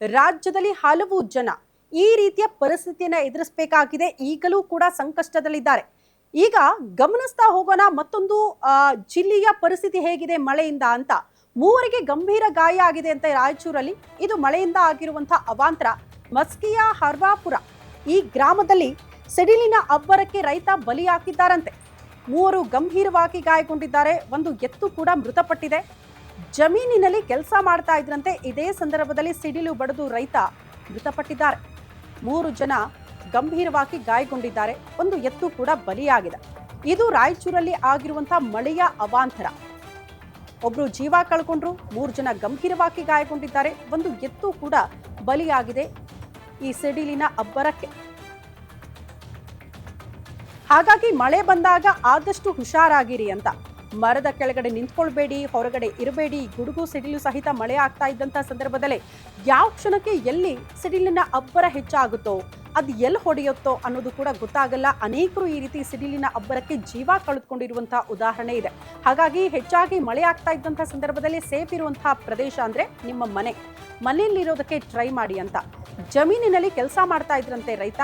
ರಾಜ್ಯದಲ್ಲಿ ಹಲವು ಜನ ಈ ರೀತಿಯ ಪರಿಸ್ಥಿತಿಯನ್ನ ಎದುರಿಸಬೇಕಾಗಿದೆ. ಈಗಲೂ ಕೂಡ ಸಂಕಷ್ಟದಲ್ಲಿದ್ದಾರೆ. ಈಗ ಗಮನಿಸ್ತಾ ಹೋಗೋಣ ಮತ್ತೊಂದು ಜಿಲ್ಲೆಯ ಪರಿಸ್ಥಿತಿ ಹೇಗಿದೆ ಮಳೆಯಿಂದ ಅಂತ. ಮೂವರಿಗೆ ಗಂಭೀರ ಗಾಯ ಆಗಿದೆ ಅಂತ ರಾಯಚೂರಲ್ಲಿ. ಇದು ಮಳೆಯಿಂದ ಆಗಿರುವಂತಹ ಅವಾಂತರ. ಮಸ್ಕಿಯ ಹರ್ವಾಪುರ ಈ ಗ್ರಾಮದಲ್ಲಿ ಸಿಡಿಲಿನ ಅಬ್ಬರಕ್ಕೆ ರೈತ ಬಲಿ ಹಾಕಿದ್ದಾರಂತೆ. ಮೂವರು ಗಂಭೀರವಾಗಿ ಗಾಯಗೊಂಡಿದ್ದಾರೆ. ಒಂದು ಎತ್ತು ಕೂಡ ಮೃತಪಟ್ಟಿದೆ. ಜಮೀನಿನಲ್ಲಿ ಕೆಲಸ ಮಾಡ್ತಾ ಇದ್ರಂತೆ. ಇದೇ ಸಂದರ್ಭದಲ್ಲಿ ಸಿಡಿಲು ಬಡಿದು ರೈತ ಮೃತಪಟ್ಟಿದ್ದಾರೆ. 3 ಜನ ಗಂಭೀರವಾಗಿ ಗಾಯಗೊಂಡಿದ್ದಾರೆ. ಒಂದು ಎತ್ತು ಕೂಡ ಬಲಿಯಾಗಿದೆ. ಇದು ರಾಯಚೂರಲ್ಲಿ ಆಗಿರುವಂತಹ ಮಳೆಯ ಅವಾಂತರ. ಒಬ್ರು ಜೀವ ಕಳ್ಕೊಂಡ್ರು, 3 ಜನ ಗಂಭೀರವಾಗಿ ಗಾಯಗೊಂಡಿದ್ದಾರೆ. ಒಂದು ಎತ್ತು ಕೂಡ ಬಲಿಯಾಗಿದೆ ಈ ಸಿಡಿಲಿನ ಅಬ್ಬರಕ್ಕೆ. ಹಾಗಾಗಿ ಮಳೆ ಬಂದಾಗ ಆದಷ್ಟು ಹುಷಾರಾಗಿರಿ ಅಂತ. ಮರದ ಕೆಳಗಡೆ ನಿಂತ್ಕೊಳ್ಬೇಡಿ, ಹೊರಗಡೆ ಇರಬೇಡಿ. ಗುಡುಗು ಸಿಡಿಲು ಸಹಿತ ಮಳೆ ಆಗ್ತಾ ಇದ್ದಂತ ಸಂದರ್ಭದಲ್ಲಿ ಯಾವ ಕ್ಷಣಕ್ಕೆ ಎಲ್ಲಿ ಸಿಡಿಲಿನ ಅಬ್ಬರ ಹೆಚ್ಚಾಗುತ್ತೋ, ಅದು ಎಲ್ಲಿ ಹೊಡೆಯುತ್ತೋ ಅನ್ನೋದು ಕೂಡ ಗೊತ್ತಾಗಲ್ಲ. ಅನೇಕರು ಈ ರೀತಿ ಸಿಡಿಲಿನ ಅಬ್ಬರಕ್ಕೆ ಜೀವ ಕಳೆದುಕೊಂಡಿರುವಂತಹ ಉದಾಹರಣೆ ಇದೆ. ಹಾಗಾಗಿ ಹೆಚ್ಚಾಗಿ ಮಳೆ ಆಗ್ತಾ ಇದ್ದಂತಹ ಸಂದರ್ಭದಲ್ಲಿ ಸೇಫ್ ಇರುವಂತಹ ಪ್ರದೇಶ ಅಂದ್ರೆ ನಿಮ್ಮ ಮನೆಯಲ್ಲಿರೋದಕ್ಕೆ ಟ್ರೈ ಮಾಡಿ ಅಂತ. ಜಮೀನಿನಲ್ಲಿ ಕೆಲಸ ಮಾಡ್ತಾ ಇದ್ರಂತೆ ರೈತ.